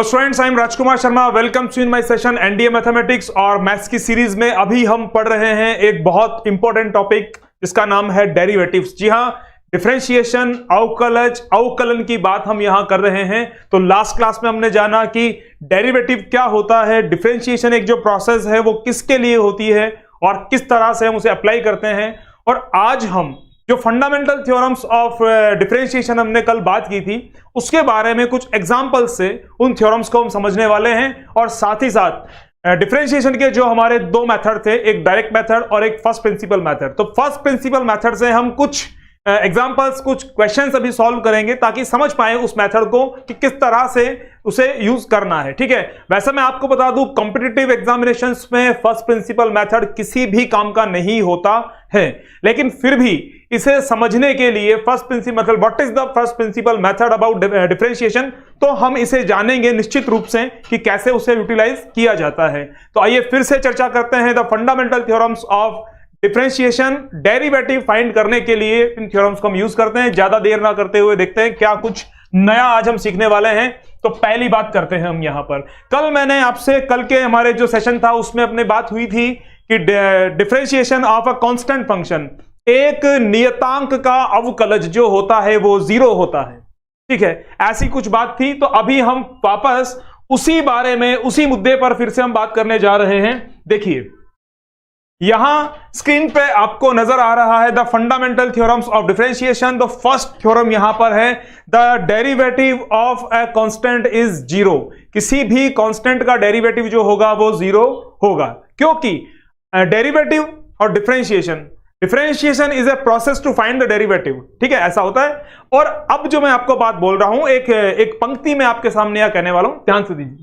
Hello students, I am Rajkumar Sharma. Welcome to in my session NDA mathematics और maths की series में अभी हम पढ़ रहे हैं एक बहुत इंपॉर्टेंट टॉपिक जिसका नाम है डेरिवेटिव्स। जी हां, डिफरेंशिएशन, अवकलज, अवकलन की बात हम यहां कर रहे हैं। तो लास्ट क्लास में हमने जाना कि डेरिवेटिव क्या होता है, डिफरेंशिएशन एक जो प्रोसेस है वो किसके लिए होती है और किस तरह से हम उसे अप्लाई करते हैं। और आज हम जो फंडामेंटल थ्योरम्स ऑफ डिफरेंशिएशन हमने कल बात की थी उसके बारे में कुछ एग्जांपल्स से उन थ्योरम्स को हम समझने वाले हैं। और साथ ही साथ डिफरेंशिएशन के जो हमारे दो मेथड थे, एक डायरेक्ट मेथड और एक फर्स्ट प्रिंसिपल मेथड। तो फर्स्ट प्रिंसिपल मेथड से हम कुछ एग्जांपल्स, कुछ क्वेश्चंस अभी सॉल्व करेंगे ताकि समझ पाए उस मेथड को कि किस तरह से उसे यूज करना है। ठीक है, वैसे मैं आपको बता दूं कॉम्पिटिटिव एग्जामिनेशंस में फर्स्ट प्रिंसिपल मेथड किसी भी काम का नहीं होता है, लेकिन फिर भी इसे समझने के लिए फर्स्ट प्रिंसिपल मतलब what is the first principle method about differentiation, तो हम इसे जानेंगे निश्चित रूप से कि कैसे उसे यूटिलाइज किया जाता है। तो आइए फिर से चर्चा करते हैं the fundamental theorems of differentiation. Derivative find करने के लिए इन थ्योरम्स को हम यूज करते हैं। ज्यादा देर ना करते हुए देखते हैं क्या कुछ नया आज हम सीखने वाले हैं। तो पहली बात करते हैं हम यहां पर। कल मैंने आपसे, कल के हमारे जो सेशन था उसमें अपने बात हुई थी कि differentiation of a constant function, एक नियतांक का अवकलज जो होता है वो 0 होता है। ठीक है, ऐसी कुछ बात थी। तो अभी हम वापस उसी बारे में, उसी मुद्दे पर फिर से हम बात करने जा रहे हैं। देखिए यहां स्क्रीन पे आपको नजर आ रहा है the fundamental theorems of differentiation. The first theorem यहां पर है the derivative of a constant is 0। किसी भी कांस्टेंट का डेरिवेटिव जो होगा वो 0 होगा, क्योंकि डेरिवेटिव और differentiation is a process to find the derivative. ठीक है, ऐसा होता है। और अब जो मैं आपको बात बोल रहा हूं, एक पंक्ति में आपके सामने यह कहने वाला हूं,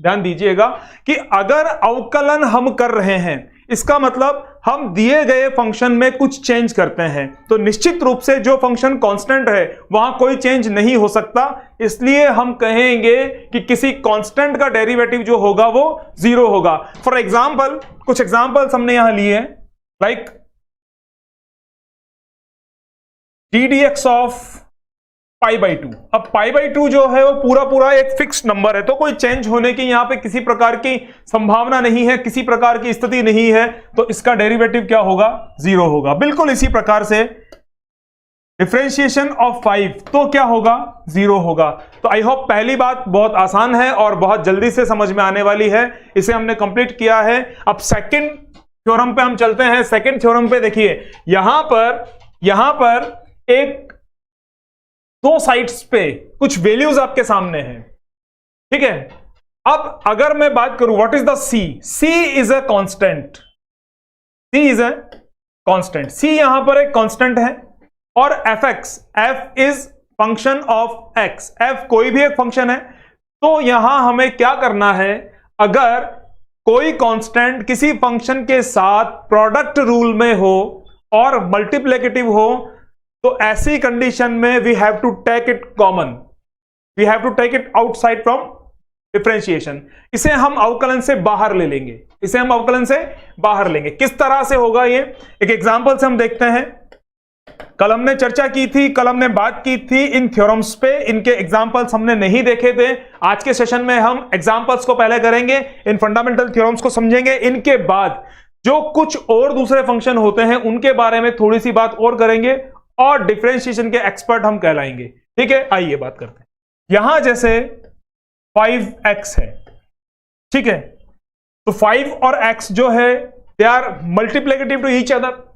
ध्यान दीजिएगा कि अगर अवकलन हम कर रहे हैं, इसका मतलब हम दिए गए फंक्शन में कुछ चेंज करते हैं, तो निश्चित रूप से जो फंक्शन कांस्टेंट है वहां कोई चेंज नहीं हो सकता। इसलिए हम कहेंगे कि किसी कांस्टेंट का डेरिवेटिव जो होगा वो 0 होगा। फॉर एग्जांपल, कुछ एग्जांपल्स हमने यहां लिए हैं, लाइक ddx ऑफ π/2। अब π/2 जो है वो पूरा एक फिक्स्ड नंबर है, तो कोई चेंज होने की यहां पे किसी प्रकार की संभावना नहीं है, किसी प्रकार की स्थिति नहीं है। तो इसका डेरिवेटिव क्या होगा? 0 होगा। बिल्कुल इसी प्रकार से डिफरेंशिएशन ऑफ 5, तो क्या होगा? 0 होगा। तो आई होप पहली बात बहुत आसान है और बहुत जल्दी से समझ में आने वाली है। इसे हमने कंप्लीट किया है। अब सेकंड थ्योरम पे हम चलते हैं। सेकंड थ्योरम पे देखिए, यहां पर एक दो साइड्स पे कुछ वैल्यूज आपके सामने हैं। ठीक है, अब अगर मैं बात करूं what is the C is a constant. C यहां पर एक कांस्टेंट है। और F is function of X. F कोई भी एक फंक्शन है। तो यहां हमें क्या करना है, अगर कोई कांस्टेंट किसी फंक्शन के साथ प्रोडक्ट रूल में हो और मल्टीप्लिकेटिव हो, तो ऐसी कंडीशन में we have to take it common, we have to take it outside from differentiation. इसे हम अवकलन से बाहर ले लेंगे, किस तरह से होगा ये एक एग्जांपल से हम देखते हैं। कल हमने चर्चा की थी, कल हमने बात की थी इन थ्योरम्स पे, इनके एग्जांपल्स हमने नहीं देखे थे। आज के सेशन में हम एग्जांपल्स को पहले करेंगे, इन फंडामेंटल थ्योरम्स को समझेंगे, इनके बाद जो कुछ और दूसरे फंक्शन होते हैं उनके बारे में थोड़ी सी बात और करेंगे और डिफरेंशिएशन के एक्सपर्ट हम कहलाएंगे। ठीक है, आइए बात करते हैं। यहां जैसे 5x है, ठीक है, तो 5 और x जो है they are multiplicative to each other.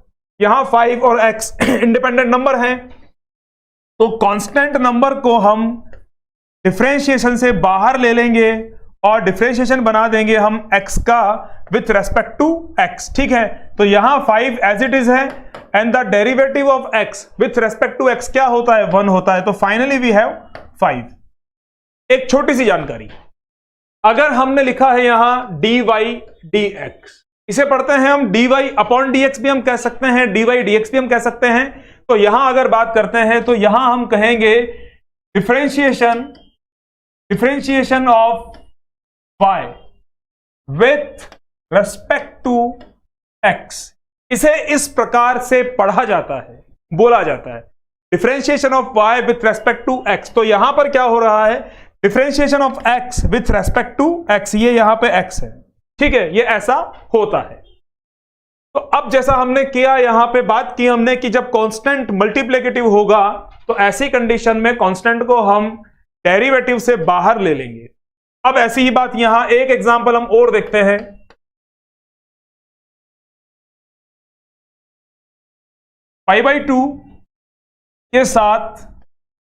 यहां 5 और x इंडिपेंडेंट नंबर हैं, तो कांस्टेंट नंबर को हम डिफरेंशिएशन से बाहर ले लेंगे और डिफरेंशिएशन बना देंगे हम x का विथ रेस्पेक्ट टू x। ठीक है, तो यहां 5 एज इट इज है and the derivative of x with respect to x क्या होता है? 1 होता है। तो फाइनली वी हैव 5। एक छोटी सी जानकारी, अगर हमने लिखा है यहां dy dx, इसे पढ़ते हैं हम dy अपॉन dx भी हम कह सकते हैं, dy dx भी हम कह सकते हैं। तो यहां अगर बात करते हैं तो यहां हम कहेंगे differentiation of y with respect to x। इसे इस प्रकार से पढ़ा जाता है, बोला जाता है differentiation of y with respect to x। तो यहां पर क्या हो रहा है differentiation of x with respect to x, ये यहां पे x है, ठीक है, ये ऐसा होता है। तो अब जैसा हमने किया, यहां पे बात की हमने कि जब कांस्टेंट मल्टीप्लिकेटिव होगा तो ऐसी कंडीशन में कांस्टेंट को हम डेरिवेटिव से बाहर ले लेंगे। अब ऐसी ही बात यहां एक एग्जांपल हम और देखते हैं। π/2 के साथ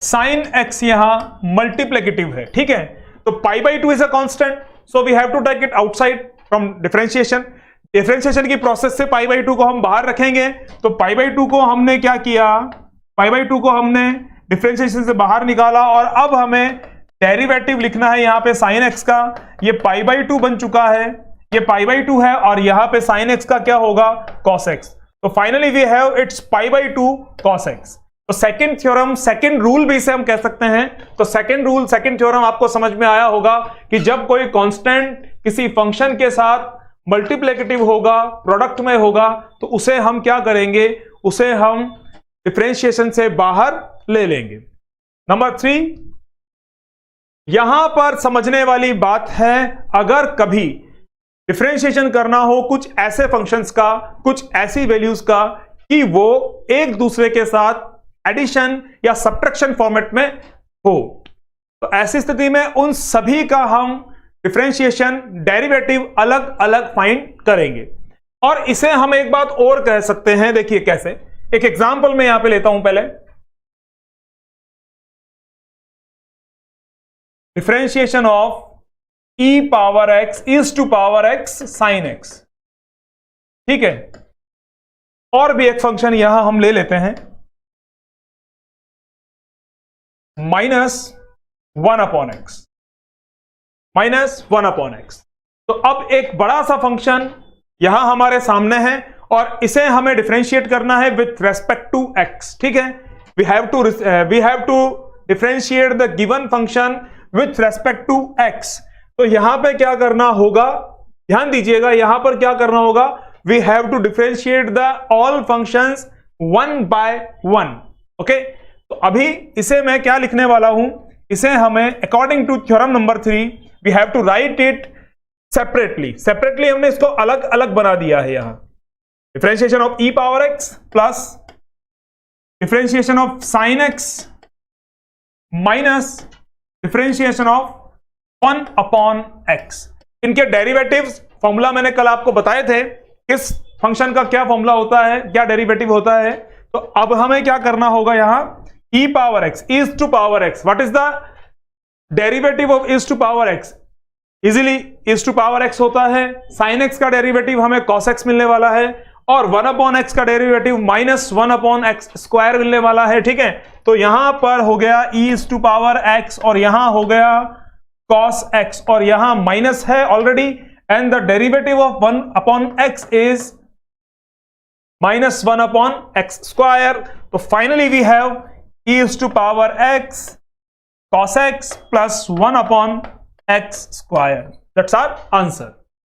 sin x यहां मल्टीप्लिकेटिव है, ठीक है, तो π/2 is a constant, so we have to take it outside from differentiation. Differentiation की प्रोसेस से π/2 को हम बाहर रखेंगे, तो π/2 को हमने क्या किया, π/2 को हमने डिफरेंशिएशन से बाहर निकाला और अब हमें डेरिवेटिव लिखना है यहां पे sin x का। ये π/2 बन चुका है, ये π/2 है और यहां पे sin x का क्या होगा, cos x। तो finally we have its π/2 cos x। तो सेकंड थ्योरम, सेकंड रूल भी इसे हम कह सकते हैं। तो सेकंड रूल, सेकंड थ्योरम आपको समझ में आया होगा कि जब कोई कांस्टेंट किसी फंक्शन के साथ मल्टीप्लिकेटिव होगा, प्रोडक्ट में होगा, तो उसे हम क्या करेंगे, उसे हम डिफरेंशिएशन से बाहर ले लेंगे। नंबर 3, यहां पर समझने वाली बात है, अगर कभी डिफरेंशिएशन करना हो कुछ ऐसे फंक्शंस का, कुछ ऐसी वैल्यूज का कि वो एक दूसरे के साथ एडिशन या सब्ट्रैक्शन फॉर्मेट में हो, तो ऐसी स्थिति में उन सभी का हम डिफरेंशिएशन, डेरिवेटिव अलग अलग फाइंड करेंगे। और इसे हम एक बात और कह सकते हैं, देखिए कैसे, एक एग्जांपल मैं यहां पे लेता हूं पहले। Differentiation of e power x is to power x sin x, ठीक है। और भी एक फंक्शन यहां हम ले लेते हैं, -1/x, -1/x। तो अब एक बड़ा सा फंक्शन यहां हमारे सामने है और इसे हमें डिफरेंशिएट करना है विथ रेस्पेक्ट टू x, ठीक है। We have to differentiate the given function with respect to x। तो यहां पे क्या करना होगा, ध्यान दीजिएगा, यहां पर क्या करना होगा, we have to differentiate the all functions 1 by 1, okay. तो अभी इसे मैं क्या लिखने वाला हूं, इसे हमें according to theorem number 3 we have to write it separately हमने इसको अलग अलग बना दिया है। यहां differentiation of e power x plus differentiation of sin x minus differentiation of 1/x। इनके डेरिवेटिव्स फॉर्मूला मैंने कल आपको बताए थे, किस फंक्शन का क्या फॉर्मूला होता है, क्या डेरिवेटिव होता है। तो अब हमें क्या करना होगा, यहां e power x is to power x, what is the derivative of is to power x, easily is to power x होता है। sin x का डेरिवेटिव हमें cos x मिलने वाला है और 1/x का डेरिवेटिव -1/x स्क्वायर मिलने वाला है, ठीक है। तो यहां पर हो गया e is to power x और यहां हो गया cos x और यहां माइनस है already, and the derivative of 1/x is -1/x square. तो finally we have e is to power x cos x plus 1/x square, that's our answer,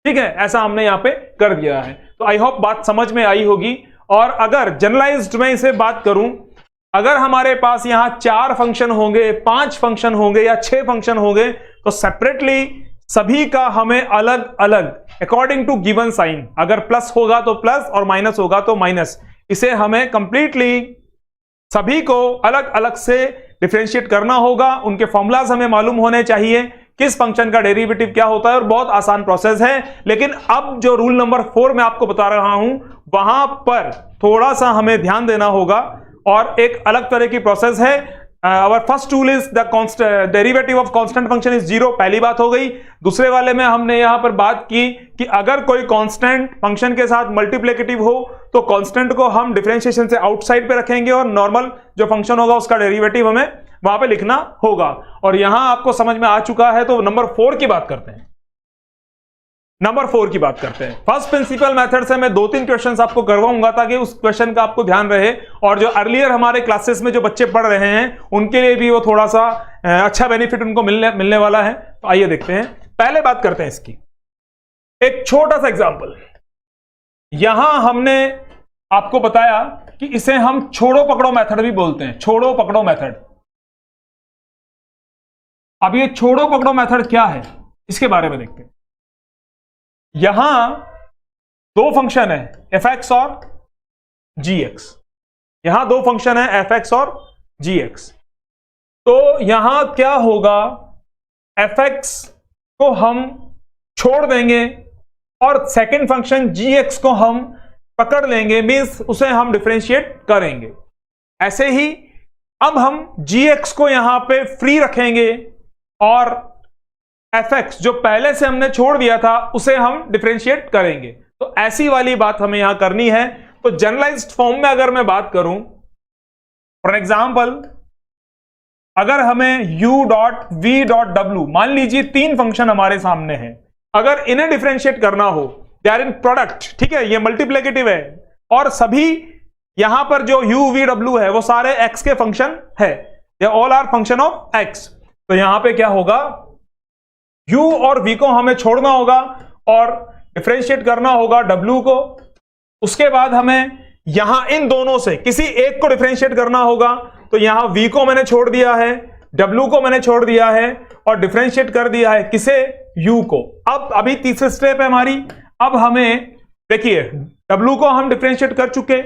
ठीक है। ऐसा हमने यहां पे कर दिया है। तो आई होप बात समझ में आई होगी। और अगर जनरलाइज्ड में इसे बात करूं, अगर हमारे पास यहां 4 फंक्शन होंगे, 5 फंक्शन होंगे या 6 फंक्शन होंगे, तो सेपरेटली सभी का हमें अलग अलग अकॉर्डिंग टू गिवन साइन, अगर प्लस होगा तो प्लस और माइनस होगा तो माइनस, इसे हमें कंप्लीटली सभी को अलग अलग से डिफरेंशिएट करना होगा। उनके फॉर्मूलाज हमें मालूम होने चाहिए, किस फंक्शन का डेरिवेटिव क्या होता है, और बहुत आसान प्रोसेस है। लेकिन अब जो रूल नंबर 4 में आपको बता रहा हूं, वहां पर थोड़ा सा हमें ध्यान देना होगा और एक अलग तरह की प्रोसेस है। Our first rule is the derivative of constant function is 0, पहली बात हो गई। दूसरे वाले में हमने यहां पर बात की कि अगर कोई कांस्टेंट फंक्शन के साथ मल्टीप्लिकेटिव हो तो कांस्टेंट को हम डिफरेंशिएशन से आउटसाइड पे रखेंगे और नॉर्मल जो फंक्शन होगा उसका डेरिवेटिव हमें वहां पे लिखना होगा। और यहां आपको समझ में आ चुका है, तो नंबर 4 की बात करते हैं। नंबर 4 की बात करते हैं। फर्स्ट प्रिंसिपल मेथड से मैं 2-3 क्वेश्चंस आपको करवाऊंगा ताकि उस क्वेश्चन का आपको ध्यान रहे, और जो अर्लियर हमारे क्लासेस में जो बच्चे पढ़ रहे हैं उनके लिए भी वो थोड़ा सा अच्छा बेनिफिट उनको मिलने वाला है। तो आइए देखते हैं, पहले बात करते हैं इसकी। एक छोटा सा एग्जांपल, यहां हमने आपको बताया कि इसे हम छोड़ो पकड़ो मेथड भी बोलते हैं, छोड़ो पकड़ो मेथड। अब ये छोड़ो पकड़ो मेथड क्या है इसके बारे में देखते हैं। यहां दो फंक्शन है fx और gx, यहां दो फंक्शन है fx और gx। तो यहां क्या होगा, fx को हम छोड़ देंगे और सेकंड फंक्शन gx को हम पकड़ लेंगे, मींस उसे हम डिफरेंशिएट करेंगे। ऐसे ही अब हम gx को यहां पे फ्री रखेंगे और fx जो पहले से हमने छोड़ दिया था उसे हम डिफरेंशिएट करेंगे। तो ऐसी वाली बात हमें यहां करनी है। तो जनरलाइज्ड फॉर्म में अगर मैं बात करूं, फॉर एग्जांपल अगर हमें u dot v dot w, मान लीजिए तीन फंक्शन हमारे सामने हैं, अगर इन्हें डिफरेंशिएट करना हो, दे आर इन प्रोडक्ट, ठीक है, ये मल्टीप्लिकेटिव है और सभी यहां पर जो u v w है वो सारे x के फंक्शन है, they all are function of x। तो यहां पे क्या होगा, u और v को हमें छोड़ना होगा और डिफरेंशिएट करना होगा w को। उसके बाद हमें यहां इन दोनों से किसी एक को डिफरेंशिएट करना होगा। तो यहां v को मैंने छोड़ दिया है, w को मैंने छोड़ दिया है और डिफरेंशिएट कर दिया है किसे, u को। अब अभी तीसरी स्टेप है हमारी। अब हमें देखिए w को हम डिफरेंशिएट कर चुके,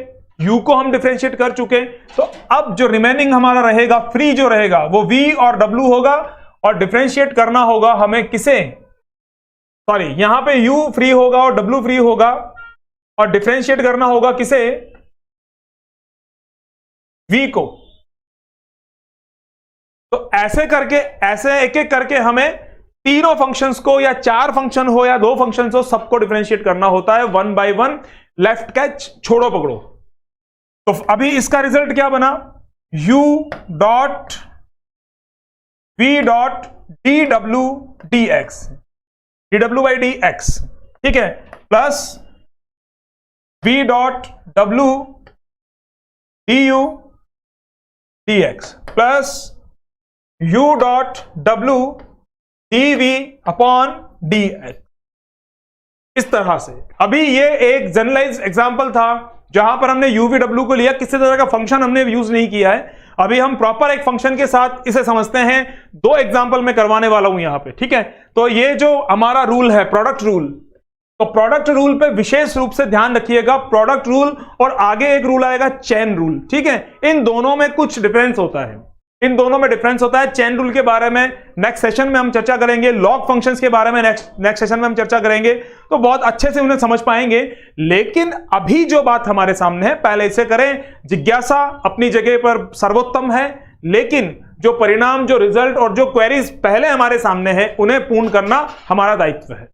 u को हम डिफरेंशिएट कर चुके, तो अब जो रिमेनिंग हमारा रहेगा, फ्री जो रहेगा, वो v और w होगा और डिफरेंशिएट करना होगा हमें किसे, सॉरी यहां पे u फ्री होगा और w फ्री होगा और डिफरेंशिएट करना होगा किसे, v को। तो ऐसे करके, ऐसे एक एक करके हमें तीनों फंक्शंस को, या चार फंक्शन हो या दो फंक्शंस हो, सबको डिफरेंशिएट करना होता है one by one, left catch छोड़ो पकड़ो। तो अभी इसका रिजल्ट क्या बना, u dot v dot dw dx, dw by dx, ठीक है, plus v dot w du dx plus u dot w dv upon dx। इस तरह से अभी ये एक जनरलाइज्ड एग्जांपल था जहां पर हमने uv को लिया, किसी तरह का फंक्शन हमने यूज नहीं किया है। अभी हम प्रॉपर एक फंक्शन के साथ इसे समझते हैं। दो एग्जांपल मैं करवाने वाला हूं यहां पे, ठीक है। तो ये जो हमारा रूल है प्रोडक्ट रूल, तो प्रोडक्ट रूल पे विशेष रूप से ध्यान रखिएगा। प्रोडक्ट रूल और आगे एक रूल आएगा चेन रूल, ठीक है। इन दोनों में कुछ डिफरेंस होता है, इन दोनों में डिफरेंस होता है। चेन रूल के बारे में नेक्स्ट सेशन में हम चर्चा करेंगे, लॉग फंक्शंस के बारे में नेक्स्ट सेशन में हम चर्चा करेंगे, तो बहुत अच्छे से उन्हें समझ पाएंगे। लेकिन अभी जो बात हमारे सामने है, पहले इसे करें। जिज्ञासा अपनी जगह पर सर्वोत्तम है, लेकिन जो परिणाम, जो रिजल्ट और जो क्वेरीज पहले हमारे सामने है, उन्हें पूर्ण करना हमारा दायित्व है,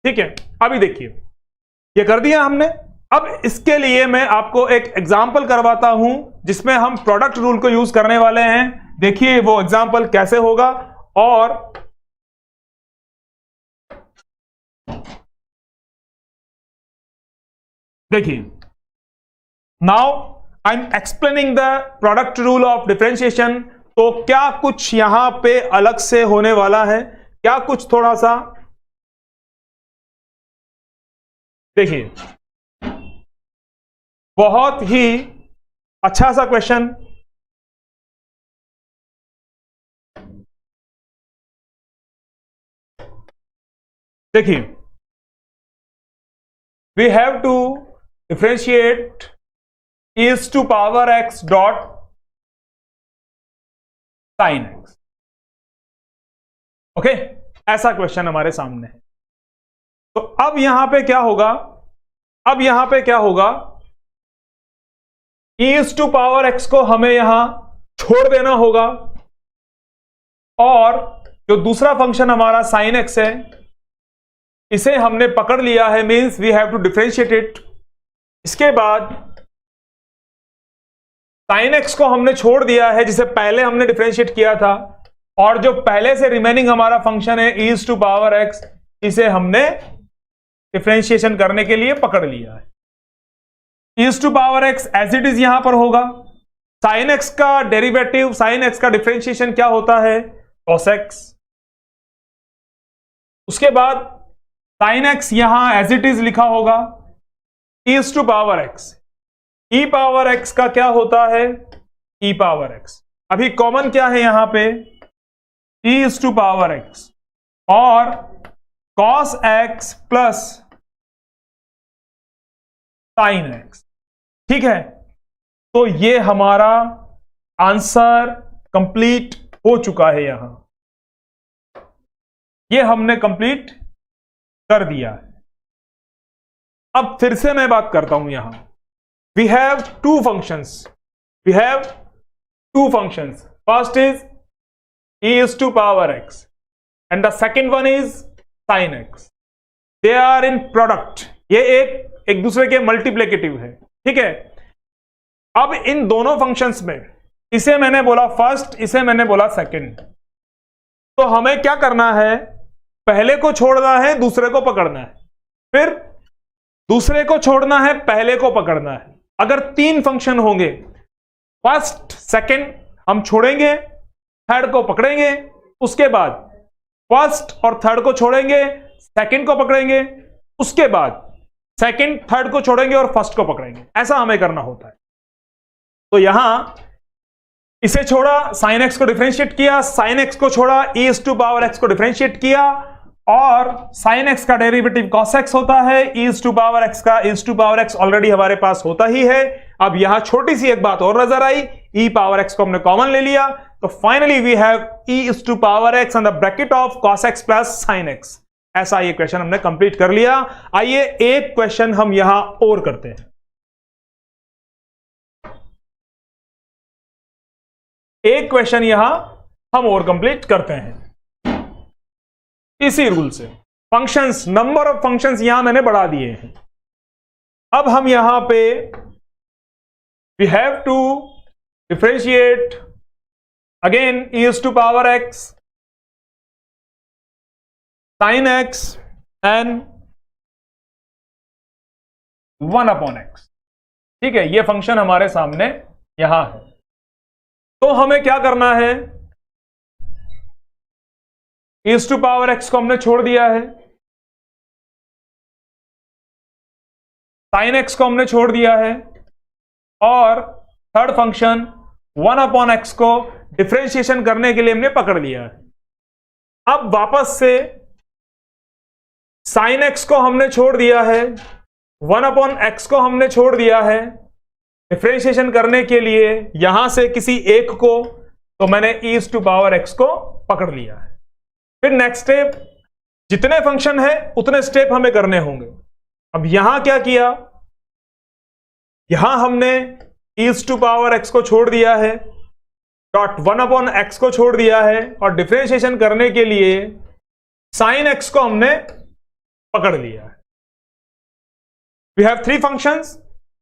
ठीक है। अभी देखिए ये कर दिया हमने। अब इसके लिए मैं आपको एक एग्जाम्पल करवाता हूं जिसमें हम प्रोडक्ट रूल को यूज करने वाले हैं। देखिए वो एग्जाम्पल कैसे होगा। और देखिए, now I am explaining the product rule of differentiation. तो क्या कुछ यहां पे अलग से होने वाला है, क्या कुछ थोड़ा सा, देखिए बहुत ही अच्छा सा क्वेश्चन। देखिए, we have to differentiate is to power x dot sine x, okay, ऐसा क्वेश्चन हमारे सामने है। तो अब यहां पे क्या होगा, अब यहां पे क्या होगा, इज टू पावर x को हमें यहां छोड़ देना होगा और जो दूसरा फंक्शन हमारा साइन x है इसे हमने पकड़ लिया है, means we have to differentiate it. इसके बाद साइन x को हमने छोड़ दिया है जिसे पहले हमने डिफरेंशिएट किया था, और जो पहले से रिमेनिंग हमारा फंक्शन है इज टू पावर x, इसे हमने डिफरेंशिएशन करने के लिए पकड़ लिया है। Is to power x as it is यहां पर होगा। साइन x का डेरिवेटिव, साइन x का डिफरेंशिएशन क्या होता है, cos x। उसके बाद साइन x यहां एज इट इज लिखा होगा, is to power x। e power x का क्या होता है, e पावर x। अभी कॉमन क्या है यहां पे, e⁻x और cos x plus sin x। ठीक है, तो ये हमारा आंसर कंप्लीट हो चुका है। यहां ये हमने कंप्लीट कर दिया है। अब फिर से मैं बात करता हूं। यहां we have two functions, first is e⁻x and the second one is sin x. They are in product, ये एक दूसरे के मल्टीप्लिकेटिव है। ठीक है, अब इन दोनों फंक्शंस में इसे मैंने बोला फर्स्ट, इसे मैंने बोला सेकंड। तो हमें क्या करना है, पहले को छोड़ना है, दूसरे को पकड़ना है, फिर दूसरे को छोड़ना है, पहले को पकड़ना है। अगर तीन फंक्शन होंगे, फर्स्ट सेकंड हम छोड़ेंगे, थर्ड को पकड़ेंगे, उसके बाद फर्स्ट और थर्ड को छोड़ेंगे, सेकंड को पकड़ेंगे, उसके बाद सेकंड थर्ड को छोड़ेंगे और फर्स्ट को पकड़ेंगे। ऐसा हमें करना होता है। तो यहां इसे छोड़ा, sin x को डिफरेंशिएट किया, sin x को छोड़ा, e⁻x को डिफरेंशिएट किया, और sin x का डेरिवेटिव cos x होता है, e⁻x का e⁻x ऑलरेडी हमारे पास होता ही है। अब यहां छोटी सी एक बात और नजर आई, e⁻x को हमने कॉमन ले लिया, तो finally we have e⁻x on the bracket of cos x plus sin x। ऐसा ये क्वेश्चन हमने कंप्लीट कर लिया। आइए एक क्वेश्चन हम यहां और करते हैं। एक क्वेश्चन यहां हम और कंप्लीट करते हैं इसी रूल से। फंक्शंस, नंबर ऑफ फंक्शंस यहां मैंने बढ़ा दिए हैं। अब हम यहां पे we have to differentiate again e⁻x, sin x and 1/x। ठीक है, ये फंक्शन हमारे सामने यहां है। तो हमें क्या करना है, e⁻x को हमने छोड़ दिया है, sin x को हमने छोड़ दिया है, और थर्ड फंक्शन 1/x को डिफरेंशिएशन करने के लिए हमने पकड़ लिया है। अब वापस से sin x को हमने छोड़ दिया है, 1/x को हमने छोड़ दिया है डिफरेंशिएशन करने के लिए यहां से किसी एक को, तो मैंने e⁻x को पकड़ लिया है। फिर नेक्स्ट स्टेप, जितने फंक्शन है उतने स्टेप हमें करने होंगे। अब यहां क्या किया, यहां हमने e⁻x को छोड़ दिया है, डॉट 1/x को छोड़ दिया है, और डिफरेंशिएशन करने के लिए sin x को हमने पकड़ लिया है। We have three functions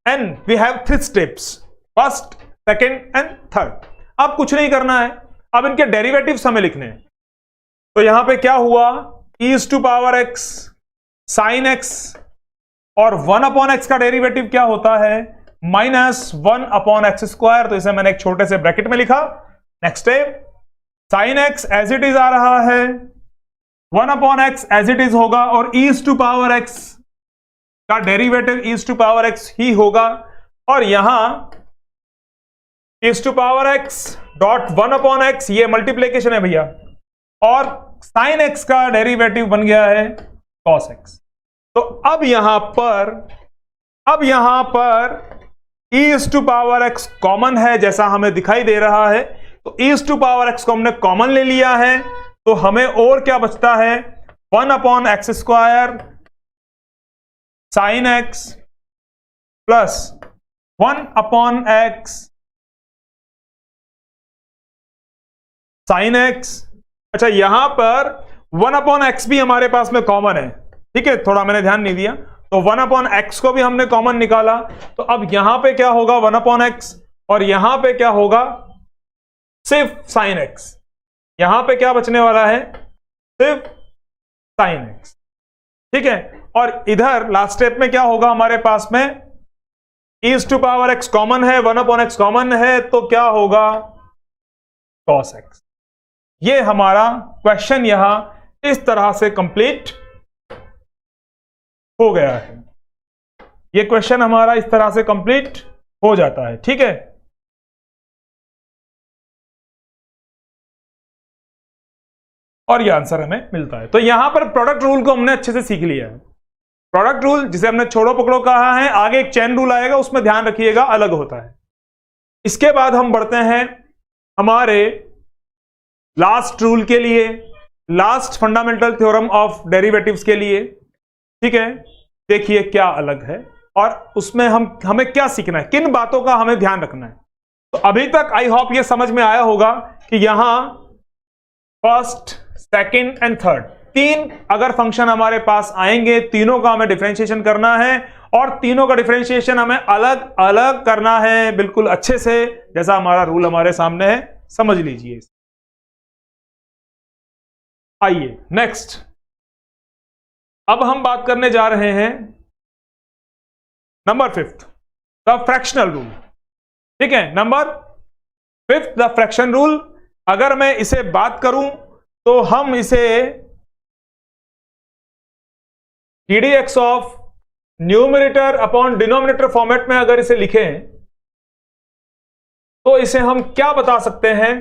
and we have three steps, first, second and third. अब कुछ नहीं करना है, अब इनके डेरिवेटिव्स हमें लिखने हैं। तो यहां पे क्या हुआ, e⁻x, sin x और 1/x का डेरिवेटिव क्या होता है, -1/x²। तो इसे मैंने एक छोटे से ब्रैकेट में लिखा। Next step, sin x as it is आ रहा है, 1/x एज इट इज होगा, और e⁻x का डेरिवेटिव e⁻x ही होगा। और यहां e⁻x डॉट 1/x, ये मल्टीप्लीकेशन है भैया, और sin x का डेरिवेटिव बन गया है cos x। तो अब यहां पर e⁻x कॉमन है, जैसा हमें दिखाई दे रहा है। तो e⁻x को हमने कॉमन ले लिया है, तो हमें और क्या बचता है, 1/x² sin x plus 1/x sin x। अच्छा, यहां पर 1/x भी हमारे पास में कॉमन है। ठीक है, थोड़ा मैंने ध्यान नहीं दिया, तो 1/x को भी हमने कॉमन निकाला। तो अब यहां पे क्या होगा, 1/x, और यहां पे क्या होगा, सिर्फ sin x। यहां पे क्या बचने वाला है, सिर्फ sin x। ठीक है, और इधर लास्ट स्टेप में क्या होगा हमारे पास में, e⁻x कॉमन है, 1/x कॉमन है, तो क्या होगा, cos x। ये हमारा क्वेश्चन यहां इस तरह से कंप्लीट हो गया है। ये क्वेश्चन हमारा इस तरह से कंप्लीट हो जाता है। ठीक है, और ये आंसर हमें मिलता है। तो यहां पर प्रोडक्ट रूल को हमने अच्छे से सीख लिया है। प्रोडक्ट रूल जिसे हमने छोड़ो पकड़ो कहा है, आगे एक चेन रूल आएगा, उसमें ध्यान रखिएगा अलग होता है। इसके बाद हम बढ़ते हैं हमारे लास्ट रूल के लिए, last fundamental theorem of derivatives के लिए। ठीक है, देखिए क्या अलग है और उसमें हमें क्या सीखना है, किन बातों का हमें ध्यान रखना है। तो अभी तक आई होप ये समझ में आया होगा कि यहां फर्स्ट, सेकंड एंड थर्ड, तीन अगर फंक्शन हमारे पास आएंगे, तीनों का हमें डिफरेंशिएशन करना है और तीनों का डिफरेंशिएशन हमें अलग अलग करना है, बिल्कुल अच्छे से, जैसा हमारा रूल हमारे सामने है, समझ लीजिए। आइए नेक्स्ट, अब हम बात करने जा रहे हैं number 5th, the fractional rule. ठीक है, number 5th the fraction rule. अगर मैं इसे बात करूं तो हम इसे ddx of numerator upon denominator format में अगर इसे लिखें तो इसे हम क्या बता सकते हैं,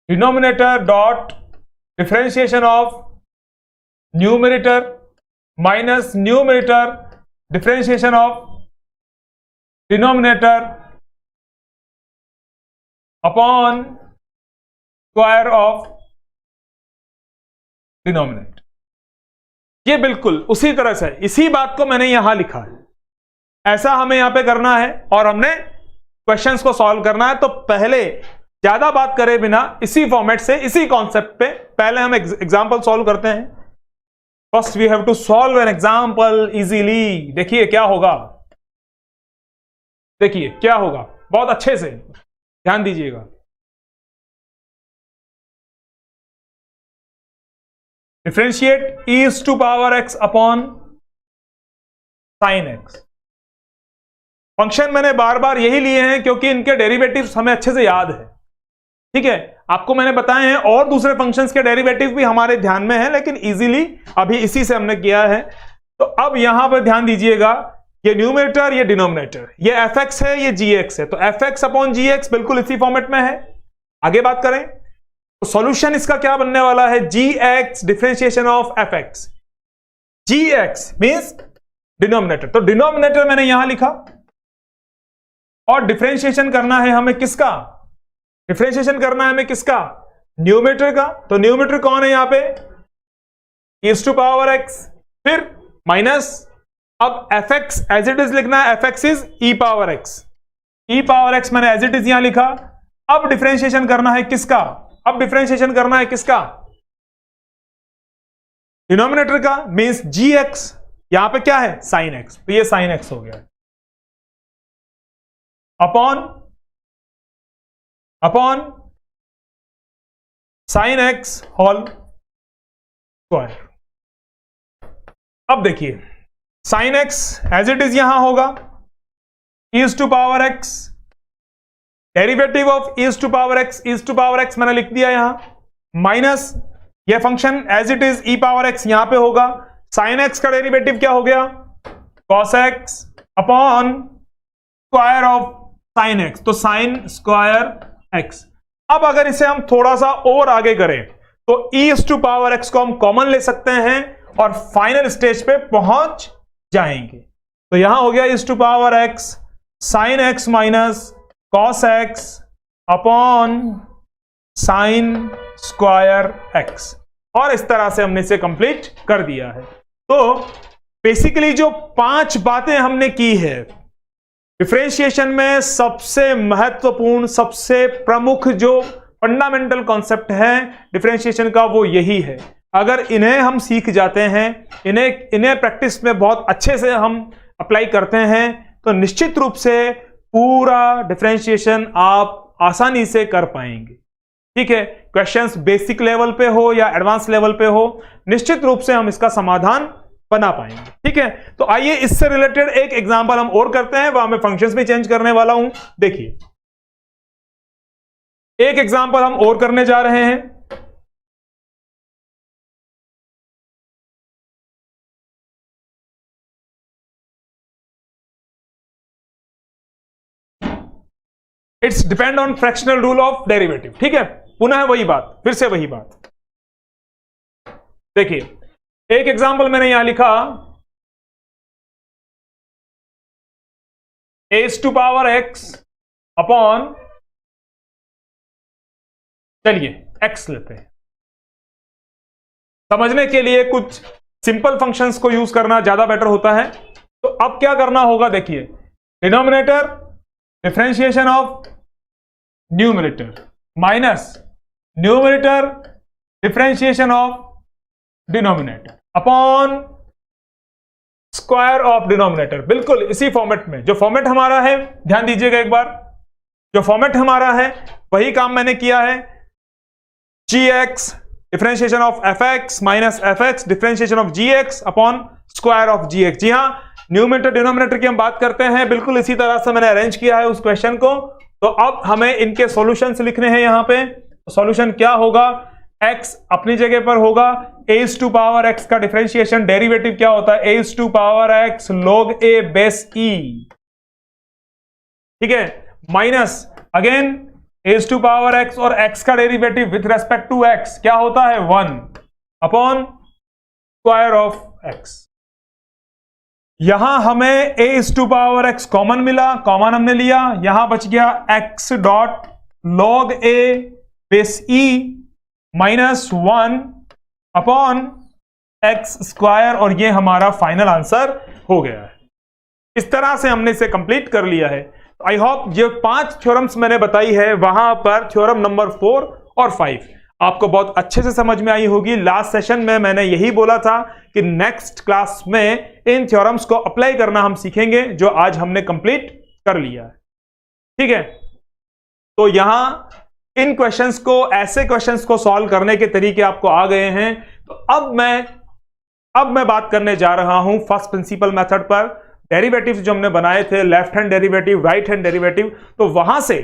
denominator dot differentiation of numerator minus numerator differentiation of denominator upon square of denominator. ये बिल्कुल उसी तरह से, इसी बात को मैंने यहां लिखा है, ऐसा हमें यहां पे करना है और हमने क्वेश्चंस को सॉल्व करना है। तो पहले ज्यादा बात करे बिना इसी फॉर्मेट से, इसी कॉन्सेप्ट पे पहले हम एग्जांपल सॉल्व करते हैं। First we have to solve an example easily. देखिए क्या होगा, देखिए क्या होगा, बहुत अच्छे से ध्यान दीजिएगा। Differentiate is to power x upon sine x. Function मैंने बार बार यही लिए हैं क्योंकि इनके डेरिवेटिव्स हमें अच्छे से याद है। ठीक है, आपको मैंने बताए हैं और दूसरे फंक्शंस के डेरिवेटिव भी हमारे ध्यान में है, लेकिन इजीली अभी इसी से हमने किया है। तो अब यहां पर ध्यान दीजिएगा, ये न्यूमरेटर, ये डिनोमिनेटर, ये एफ एक्स है, ये जी एक्स है। तो एफ एक्स अपॉन जी एक्स बिल्कुल इसी फॉर्मेट में है। आगे बात करें तो सॉल्यूशन इसका क्या बनने वाला है, G X differentiation of F X. G X means denominator, तो डिनोमिनेटर मैंने यहां लिखा और डिफरेंशिएशन करना है हमें किसका, डिफरेंशिएशन करना है हमें किसका, न्यूमरेटर का। तो न्यूमरेटर कौन है यहां पे, ईज टू पावर एक्स, फिर माइनस, अब f x as it is लिखना है, f x is e power x, e power x मैंने एज इट इज यहां लिखा। अब डिफरेंशिएशन करना है किसका, अब डिफरेंशिएशन करना है किसका, डिनोमिनेटर का, मींस जी एक्स, यहां पे क्या है साइन एक्स, तो ये साइन एक्स हो गया, upon sine x whole square. अब देखिए sine x as it is यहां होगा, is to power x, derivative of is to power x, is to power x मैंने लिख दिया यहां, माइनस ये function as it is e power x यहां पे होगा। साइन एक्स का डेरिवेटिव क्या हो गया, cos x upon square of sine x, तो साइन स्क्वायर एक्स। अब अगर इसे हम थोड़ा सा और आगे करें तो ईज टू पावर एक्स को हम कॉमन ले सकते हैं और फाइनल स्टेज पे पहुंच जाएंगे। तो यहां हो गया is to power x sine x minus cos x upon sine square x, और इस तरह से हमने इसे कंप्लीट कर दिया है। तो बेसिकली जो 5 बातें हमने की है डिफरेंशिएशन में, सबसे महत्वपूर्ण, सबसे प्रमुख जो फंडामेंटल कॉन्सेप्ट है डिफरेंशिएशन का वो यही है। अगर इन्हें हम सीख जाते हैं, इन्हें प्रैक्टिस में बहुत अच्छे से हम अप्लाई करते हैं तो निश्चित रूप से पूरा डिफरेंशिएशन आप आसानी से कर पाएंगे। ठीक है, क्वेश्चंस बेसिक लेवल पे हो या एडवांस लेवल पे हो, निश्चित रूप से हम इसका समाधान बना पाएंगे। ठीक है, तो आइए इससे रिलेटेड एक एग्जांपल हम और करते हैं, वहां मैं फंक्शंस भी चेंज करने वाला हूं। देखिए एक एग्जांपल हम और करने जा रहे हैं। It's depend on fractional rule of derivative. ठीक है, पुनः वही बात, फिर से वही बात। देखिए एक एग्जांपल मैंने यहां लिखा, as to power x upon, चलिए एक्स लेते हैं। समझने के लिए कुछ सिंपल फंक्शंस को यूज करना ज्यादा बेटर होता है। तो अब क्या करना होगा, देखिए denominator differentiation of numerator minus numerator differentiation of denominator upon square of denominator. बिल्कुल इसी फॉर्मेट में, जो फॉर्मेट हमारा है, ध्यान दीजिएगा एक बार, जो फॉर्मेट हमारा है वही काम मैंने किया है। G X differentiation of F X minus F X differentiation of G X upon square of G X. जी हां, न्यूमरेटर डिनोमिनेटर की हम बात करते हैं, बिल्कुल इसी तरह से मैंने अरेंज किया है उस क्वेश्चन को। तो अब हमें इनके सॉल्यूशंस लिखने हैं यहां पे। तो सॉल्यूशन क्या होगा, x अपनी जगह पर होगा, एस टू पावर x का डिफरेंशिएशन डेरिवेटिव क्या होता है, as to power x log a base e, ठीक है, minus again as to power x और x का derivative with respect to x क्या होता है 1 अपॉन स्क्वायर ऑफ x। यहां हमें as to power x common मिला, कॉमन हमने लिया, यहां बच गया x dot log a base e minus 1 upon x square, और ये हमारा फाइनल आंसर हो गया है। इस तरह से हमने इसे कंप्लीट कर लिया है। आई होप ये 5 थ्योरम्स मैंने बताई है, वहां पर थ्योरम नंबर 4 और 5 आपको बहुत अच्छे से समझ में आई होगी। लास्ट सेशन में मैंने यही बोला था कि नेक्स्ट क्लास में इन थ्योरम्स को अप्लाई करना हम सीखेंगे, जो आज हमने कंप्लीट कर लिया है। ठीक है, तो यहां इन क्वेश्चंस को, ऐसे क्वेश्चंस को सॉल्व करने के तरीके आपको आ गए हैं। तो अब मैं बात करने जा रहा हूं फर्स्ट प्रिंसिपल मेथड पर। डेरिवेटिव्स जो हमने बनाए थे, left hand derivative, right hand derivative, तो वहां से,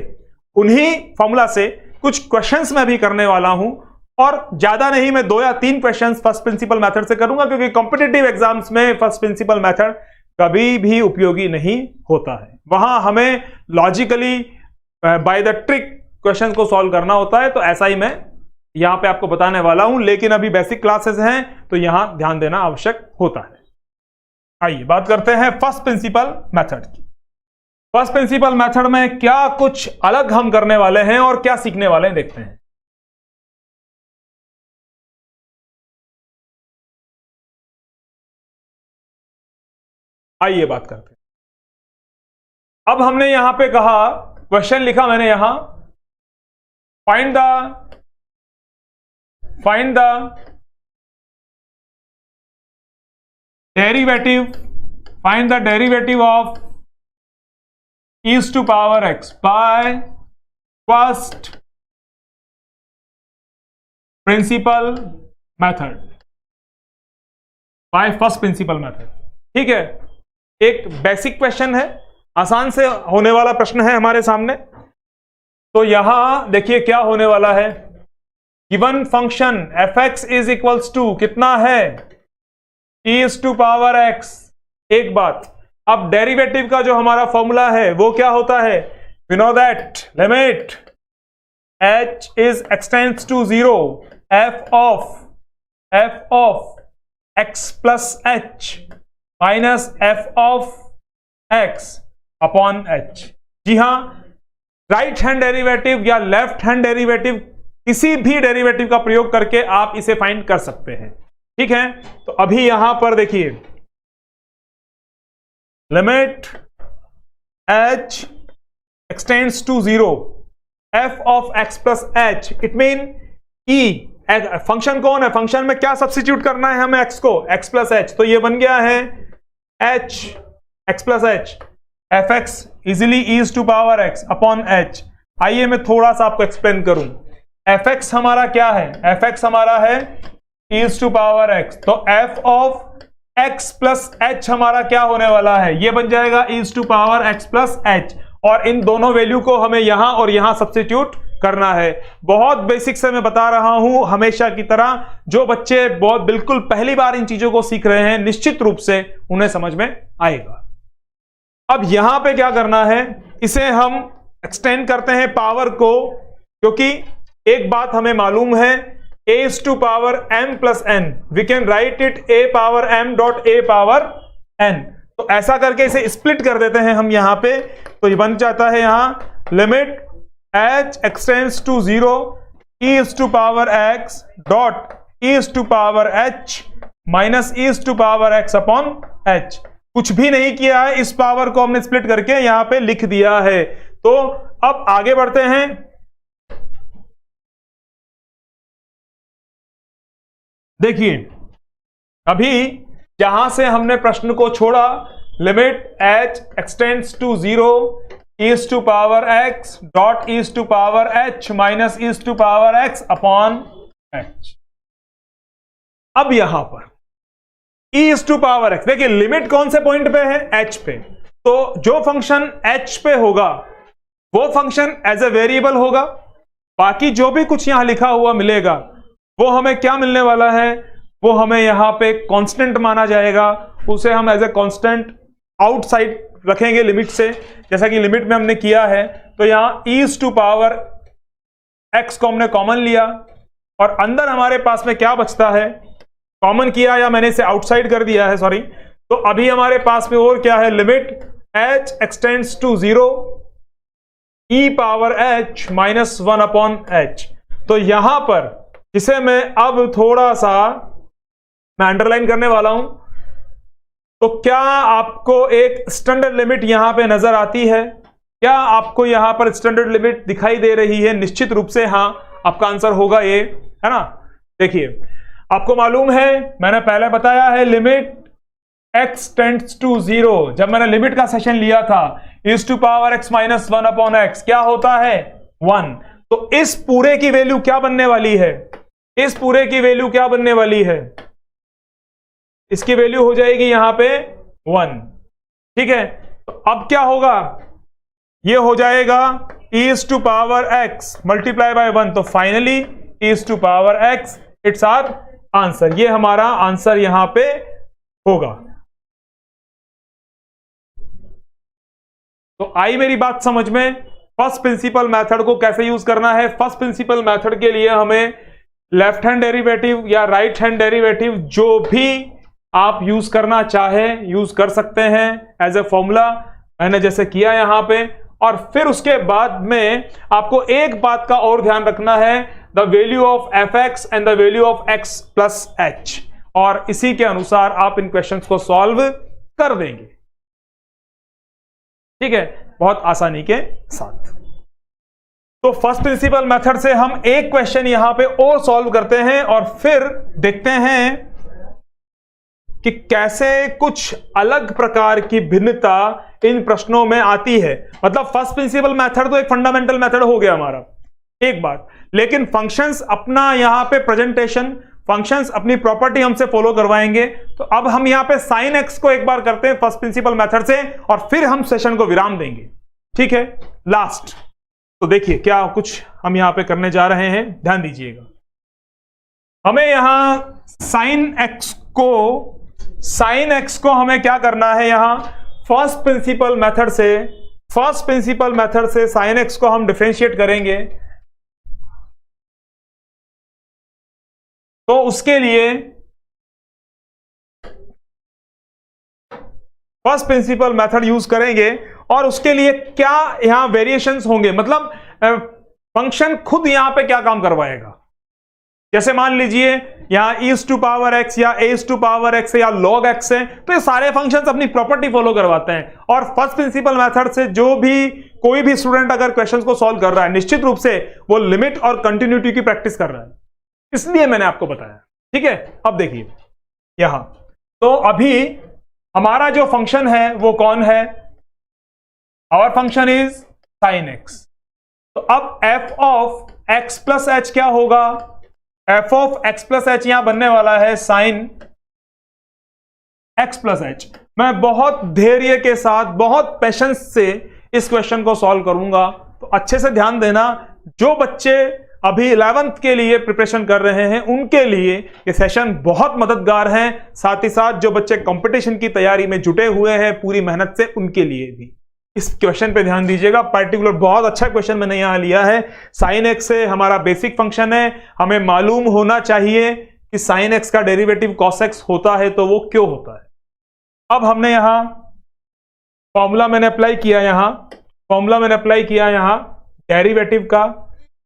उन्हीं फॉर्मूला से कुछ क्वेश्चंस मैं भी करने वाला हूं, और ज्यादा नहीं, मैं 2 या 3 क्वेश्चंस फर्स्ट प्रिंसिपल मेथड से करूंगा, क्योंकि कॉम्पिटिटिव एग्जाम्स में फर्स्ट प्रिंसिपल मेथड कभी भी उपयोगी नहीं होता है। वहां हमें logically by the trick question को सॉल्व करना होता है। तो ऐसा ही मैं यहां पे आपको बताने वाला हूं, लेकिन अभी बेसिक क्लासेस हैं तो यहां ध्यान देना आवश्यक होता है। आइए बात करते हैं फर्स्ट प्रिंसिपल मेथड की। फर्स्ट प्रिंसिपल मेथड में क्या कुछ अलग हम करने वाले हैं और क्या सीखने वाले हैं, देखते हैं। आइए बात करते हैं। अब हमने यहां पे कहा, क्वेश्चन लिखा मैंने यहां, find the derivative of e to power x by first principal method, ठीक है, एक बेसिक क्वेश्चन है, आसान से होने वाला प्रश्न है हमारे सामने। तो यहां देखिए क्या होने वाला है, given function f(x) is equals to कितना है, e टू पावर x। एक बात, अब डेरिवेटिव का जो हमारा फॉर्मूला है वो क्या होता है, we know that limit h is extends to 0 f of x plus h minus f of x upon h। जी हां, राइट हैंड डेरिवेटिव या लेफ्ट हैंड डेरिवेटिव, किसी भी डेरिवेटिव का प्रयोग करके आप इसे फाइंड कर सकते हैं। ठीक है, तो अभी यहां पर देखिए, limit h extends to 0 f of x plus h, it mean e, function कौन है, फंक्शन में क्या सब्स्टिट्यूट करना है हमें, x को, x प्लस h, तो ये बन गया है h x plus h, fx easily e to power x upon h। आइए मैं थोड़ा सा आपको एक्सप्लेन करूं, fx हमारा क्या है, fx हमारा है e टू पावर x, तो f of x plus h हमारा क्या होने वाला है, ये बन जाएगा e to power x plus h, और इन दोनों वैल्यू को हमें यहां और यहां सब्स्टिट्यूट करना है। बहुत बेसिक से मैं बता रहा हूं, हमेशा की तरह जो बच्चे बहुत बिल्कुल पहली बार इन चीजों को सीख रहे हैं, निश्चित रूप से उन्हें समझ में आएगा। अब यहां पे क्या करना है, इसे हम एक्सटेंड करते हैं पावर को, क्योंकि एक बात हमें मालूम है, a is to power m plus n, we can write it a power m dot a power n। तो ऐसा करके इसे स्प्लिट कर देते हैं हम यहां पे, तो ये बन जाता है यहां limit h extends to 0 e is to power x dot e is to power h minus e is to power x upon h। कुछ भी नहीं किया है, इस पावर को हमने स्प्लिट करके यहां पे लिख दिया है। तो अब आगे बढ़ते हैं। देखिए अभी जहां से हमने प्रश्न को छोड़ा, limit h extends to 0 e is to power x dot e is to power h minus e is to power x upon h। अब यहां पर e is to power x, देखिए लिमिट कौन से पॉइंट पे है, h पे। तो जो फंक्शन h पे होगा वो फंक्शन एज ए वेरिएबल होगा, बाकी जो भी कुछ यहां लिखा हुआ मिलेगा वो हमें क्या मिलने वाला है, वो हमें यहां पे कांस्टेंट माना जाएगा। उसे हम एज ए कांस्टेंट आउटसाइड रखेंगे लिमिट से, जैसा कि लिमिट में हमने किया है। तो यहां e is to power x को हमने कॉमन लिया और अंदर हमारे पास में क्या बचता है, कॉमन किया या मैंने इसे आउटसाइड कर दिया है, सॉरी। तो अभी हमारे पास में और क्या है, limit h extends to 0 e power h minus 1 upon h। तो यहां पर जिसे मैं अब थोड़ा सा मैं अंडरलाइन करने वाला हूं, तो क्या आपको एक स्टैंडर्ड लिमिट यहां पे नजर आती है? क्या आपको यहां पर स्टैंडर्ड लिमिट दिखाई दे रही है? निश्चित रूप से हाँ, आपका आंसर होगा ये, है ना। देखिए आपको मालूम है, मैंने पहले बताया है, लिमिट x टेंड्स टू 0, जब मैंने लिमिट का सेशन लिया था, is to power x minus 1 upon x क्या होता है, 1। तो इस पूरे की वैल्यू क्या बनने वाली है, इस पूरे की वैल्यू क्या बनने वाली है, इसकी वैल्यू हो जाएगी यहां पे 1, ठीक है। तो अब क्या होगा, ये हो जाएगा e is to power x multiply by 1। तो finally e is to power x, it's our answer. ये हमारा आंसर यहां पे होगा। तो आई मेरी बात समझ में। फर्स्ट प्रिंसिपल मेथड को कैसे यूज करना है, फर्स्ट प्रिंसिपल मेथड के लिए हमें लेफ्ट हैंड डेरिवेटिव या राइट हैंड डेरिवेटिव जो भी आप यूज करना चाहे यूज कर सकते हैं एज ए फॉर्मूला, मैंने जैसे किया यहां पे। और फिर उसके बाद में आपको एक बात का और ध्यान रखना है, the value of F x and the value of x plus H, और इसी के अनुसार आप इन क्वेश्चंस को सॉल्व कर देंगे, ठीक है, बहुत आसानी के साथ। तो फर्स्ट प्रिंसिपल मेथड से हम एक क्वेश्चन यहां पे और सॉल्व करते हैं और फिर देखते हैं कि कैसे कुछ अलग प्रकार की भिन्नता इन प्रश्नों में आती है। मतलब फर्स्ट प्रिंसिपल मेथड तो एक फंडामेंटल मेथड हो गया हमारा, एक बात, लेकिन फंक्शंस अपना यहां पे प्रेजेंटेशन, फंक्शंस अपनी प्रॉपर्टी हमसे फॉलो करवाएंगे। तो अब हम यहां पे साइन एक्स को एक बार करते हैं फर्स्ट प्रिंसिपल मेथड से और फिर हम सेशन को विराम देंगे, ठीक है, लास्ट। तो देखिए क्या कुछ हम यहां पे करने जा रहे हैं, ध्यान दीजिएगा। हमें यहां साइन एक्स को हमें क्या करना है, यहां फर्स्ट प्रिंसिपल मेथड से साइन एक्स को हम डिफरेंशिएट करेंगे। तो उसके लिए फर्स्ट प्रिंसिपल मेथड यूज करेंगे और उसके लिए क्या यहां वेरिएशंस होंगे, मतलब फंक्शन खुद यहां पे क्या काम करवाएगा। जैसे मान लीजिए यहां e टू पावर x या a टू पावर x या log x है, तो ये सारे फंक्शंस अपनी प्रॉपर्टी फॉलो करवाते हैं। और फर्स्ट प्रिंसिपल मेथड से जो भी कोई भी स्टूडेंट अगर क्वेश्चंस को सॉल्व कर रहा है, निश्चित रूप से वो लिमिट और कंटिन्यूटी की प्रैक्टिस कर रहा है, इसलिए मैंने आपको बताया, ठीक है। अब देखिए यहां, तो अभी हमारा जो फंक्शन है वो कौन है, our function is sine x. तो अब f of x plus h क्या होगा, f of x plus h यहां बनने वाला है साइन x प्लस एच। मैं बहुत धैर्य के साथ, बहुत पेशेंस से इस क्वेश्चन को सॉल्व करूंगा। तो अच्छे से ध्यान देना, जो बच्चे अभी 11th के लिए प्रिपरेशन कर रहे हैं उनके लिए ये सेशन बहुत मददगार है, साथ ही साथ जो बच्चे कंपटीशन की तैयारी में जुटे हुए हैं पूरी मेहनत से, उनके लिए भी, इस क्वेश्चन पे ध्यान दीजिएगा, पर्टिकुलर बहुत अच्छा क्वेश्चन मैंने यहां लिया है। साइन एक्स से हमारा बेसिक फंक्शन है, हमें मालूम होना चाहिए कि साइन एक्स का डेरिवेटिव कॉस एक्स होता है तो वो क्यों होता है। अब हमने यहां फॉर्मूला मैंने अप्लाई किया यहां डेरिवेटिव का,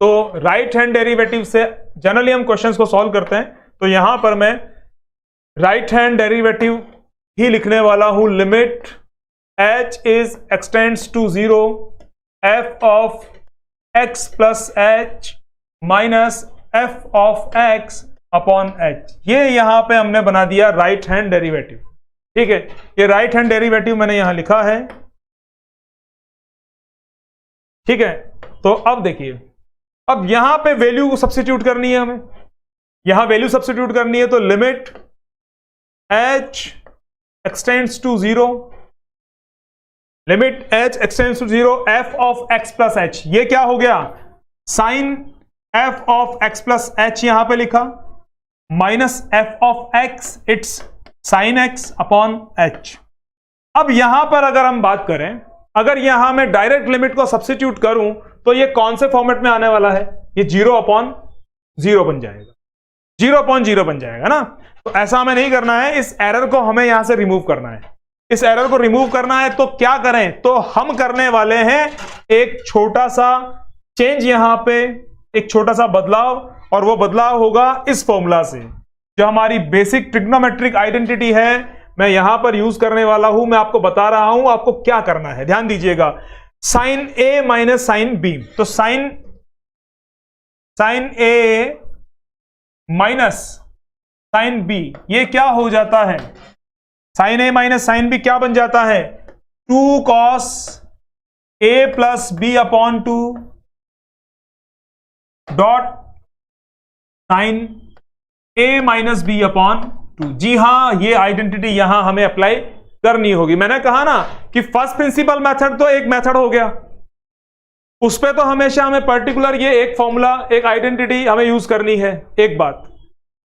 तो राइट हैंड डेरिवेटिव से जनरली हम क्वेश्चंस को सॉल्व करते हैं, तो यहां पर मैं राइट हैंड डेरिवेटिव ही लिखने वाला हूं। Limit h is extends to 0 f of x plus h minus f of x upon h। ये यहां पे हमने बना दिया राइट हैंड डेरिवेटिव। ठीक है, ये राइट हैंड डेरिवेटिव मैंने यहां लिखा है। ठीक है, तो अब देखिए, अब यहां पे वैल्यू को सब्स्टिट्यूट करनी है, हमें यहां वैल्यू सब्स्टिट्यूट करनी है, तो limit h extends to 0, limit h extends to 0 f of x plus h। ये क्या हो गया, sine f of x plus h यहां पे लिखा, minus f of x it's sine x upon h। अब यहां पर अगर हम बात करें, अगर यहां मैं डायरेक्ट लिमिट को सब्स्टिट्यूट करूं तो ये कौन से फॉर्मेट में आने वाला है, ये 0 अपॉन 0 बन जाएगा, 0 अपॉन 0 बन जाएगा ना। तो ऐसा हमें नहीं करना है, इस एरर को हमें यहां से रिमूव करना है। इस एरर को रिमूव करना है तो क्या करें, तो हम करने वाले हैं एक छोटा सा चेंज, यहां पे एक छोटा सा बदलाव, और वो बदलाव होगा इस फॉर्मूला से, जो हमारी बेसिक ट्रिग्नोमेट्रिक आइडेंटिटी है, मैं यहां पर यूज करने वाला हूं। मैं आपको बता रहा हूं आपको क्या करना है, ध्यान दीजिएगा। Sine A minus sine B, तो sine A minus sine B, ये क्या हो जाता है, sine A minus sine B क्या बन जाता है, 2 cos A plus B upon 2 dot sine A minus B upon 2। जी हां, ये आइडेंटिटी यहां हमें अप्लाई करनी होगी। मैंने कहा ना कि फर्स्ट प्रिंसिपल मेथड तो एक मेथड हो गया, उस पे तो हमेशा हमें पर्टिकुलर ये एक फॉर्मूला, एक आइडेंटिटी हमें यूज करनी है, एक बात।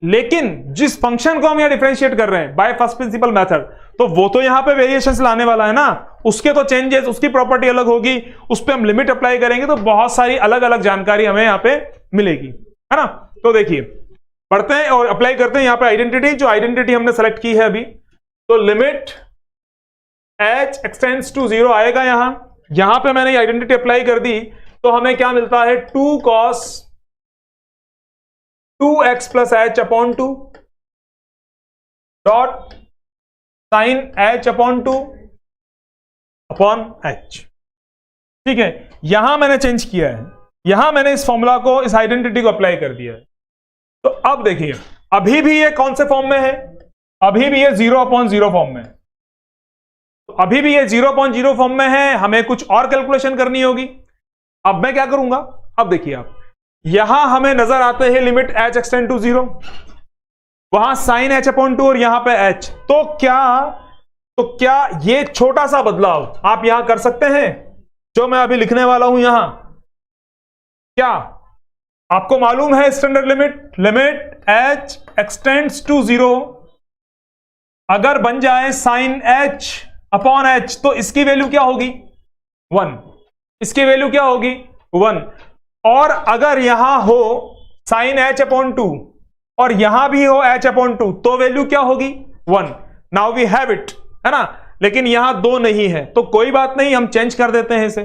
लेकिन जिस फंक्शन को हम यहां डिफरेंशिएट कर रहे हैं बाय फर्स्ट प्रिंसिपल मेथड, तो वो तो यहां पे वेरिएशंस लाने वाला है ना, उसके तो चेंजेस, उसकी प्रॉपर्टी अलग होगी, उस पे हम लिमिट अप्लाई करेंगे, तो बहुत सारी अलग अलग जानकारी हमें यहां पे मिलेगी, है ना। तो देखिए, पढ़ते हैं और अप्लाई करते हैं यहां पे आइडेंटिटी, जो आइडेंटिटी हमने सेलेक्ट की है अभी। तो लिमिट h एक्सटेंड्स टू 0 आएगा, यहां पे मैंने आइडेंटिटी अप्लाई कर दी, तो हमें क्या मिलता है, 2 cos 2x plus h upon 2 dot sine h upon 2 upon h। ठीक है, यहां मैंने चेंज किया है, यहां मैंने इस फॉर्मूला को, इस आइडेंटिटी को अप्लाई कर दिया है। तो अब देखिए, अभी भी ये कौन से फॉर्म में है, अभी भी ये 0 अपॉन 0 फॉर्म में है, तो अभी भी ये 0 अपॉन 0 फॉर्म में है, हमें कुछ और कैलकुलेशन करनी होगी। अब मैं क्या करूंगा, अब देखिए आप, यहां हमें नजर आते हैं लिमिट h एक्सटेंड टू 0, वहां साइन h अपॉन 2 और यहां पे h। तो क्या ये छोटा सा बदलाव आप यहां कर सकते हैं, जो मैं अभी लिखने वाला हूं यहां। क्या आपको मालूम है standard limit h extends to 0 अगर बन जाए साइन h अपॉन h, तो इसकी वैल्यू क्या होगी, 1। इसकी वैल्यू क्या होगी, 1। और अगर यहां हो साइन h अपॉन 2 और यहां भी हो h अपॉन 2, तो वैल्यू क्या होगी, 1। नाउ वी हैव इट, है ना। लेकिन यहां 2 नहीं है, तो कोई बात नहीं, हम चेंज कर देते हैं इसे,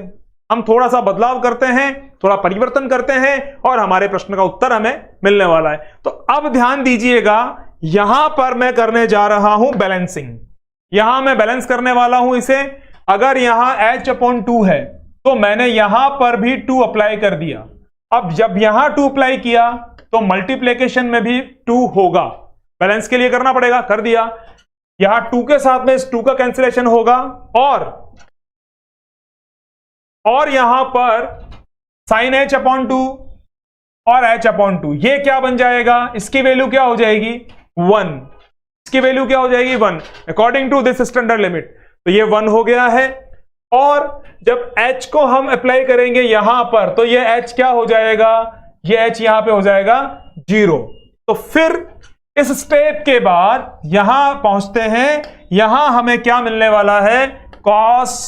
हम थोड़ा सा बदलाव करते हैं, थोड़ा परिवर्तन करते हैं, और हमारे प्रश्न का उत्तर हमें मिलने वाला है। तो अब ध्यान दीजिएगा, यहां पर मैं करने जा रहा हूं बैलेंसिंग, यहां मैं बैलेंस करने वाला हूं इसे। अगर यहां h अपॉन 2 है, तो मैंने यहां पर भी 2 अप्लाई कर दिया। अब जब यहां 2 अप्लाई किया, तो मल्टीप्लिकेशन में भी 2 होगा, बैलेंस के लिए करना पड़ेगा, कर दिया। यहां 2 के साथ में इस 2 का कैंसिलेशन होगा, और यहां पर साइन h अपॉन 2 और h अपॉन 2, ये क्या बन जाएगा, इसकी वैल्यू क्या हो जाएगी, 1। इसकी वैल्यू क्या हो जाएगी, 1 according to this standard limit. तो ये 1 हो गया है, और जब h को हम अप्लाई करेंगे यहां पर, तो ये h क्या हो जाएगा, ये h यहां पे हो जाएगा 0। तो फिर इस स्टेप के बाद यहां पहुंचते हैं, यहां हमें क्या मिलने वाला है, cos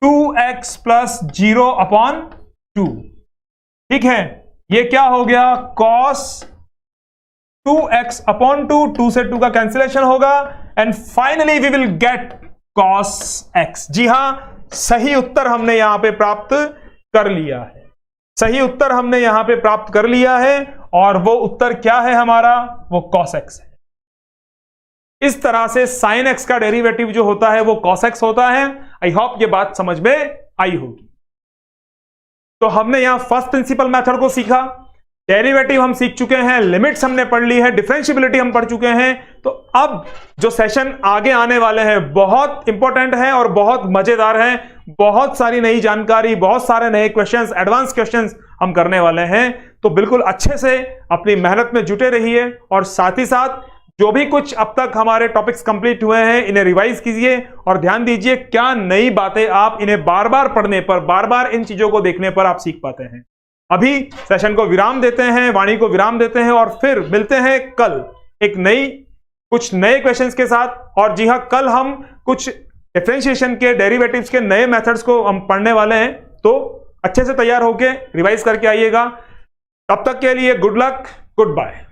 2x प्लस 0/2। ठीक है, ये क्या हो गया, cos 2x/2, 2 से 2 का कैंसिलेशन होगा, and finally we will get cos x। जी हां, सही उत्तर हमने यहां पे प्राप्त कर लिया है, सही उत्तर हमने यहां पे प्राप्त कर लिया है, और वो उत्तर क्या है हमारा, वो cos x है। इस तरह से sin x का डेरिवेटिव जो होता है वो cos x होता है। आई होप ये बात समझ में आई होगी। तो हमने यहां फर्स्ट प्रिंसिपल मेथड को सीखा, डेरिवेटिव हम सीख चुके हैं, लिमिट्स हमने पढ़ ली है, डिफरेंशियबिलिटी हम पढ़ चुके हैं। तो अब जो सेशन आगे आने वाले हैं बहुत इंपॉर्टेंट है और बहुत मजेदार है, बहुत सारी नई जानकारी, बहुत सारे नए क्वेश्चंस, एडवांस क्वेश्चंस हम करने वाले हैं। तो बिल्कुल अच्छे से अपनी मेहनत में जुटे रहिए, और साथ ही साथ जो भी कुछ अब तक हमारे टॉपिक्स कंप्लीट हुए हैं इन्हें रिवाइज कीजिए, और ध्यान दीजिए क्या नई बातें आप इन्हें बार बार पढ़ने पर, बार बार इन चीजों को देखने पर आप सीख पाते हैं। अभी सेशन को विराम देते हैं, वाणी को विराम देते हैं, और फिर मिलते हैं कल एक कुछ नए क्वेश्चंस के साथ। और जी हां, कल हम कुछ डिफरेंशिएशन के, डेरिवेटिव्स के नए मेथड्स को हम पढ़ने वाले हैं, तो अच्छे से तैयार होके रिवाइज करके आइएगा। तब तक के लिए गुड लक, गुड बाय।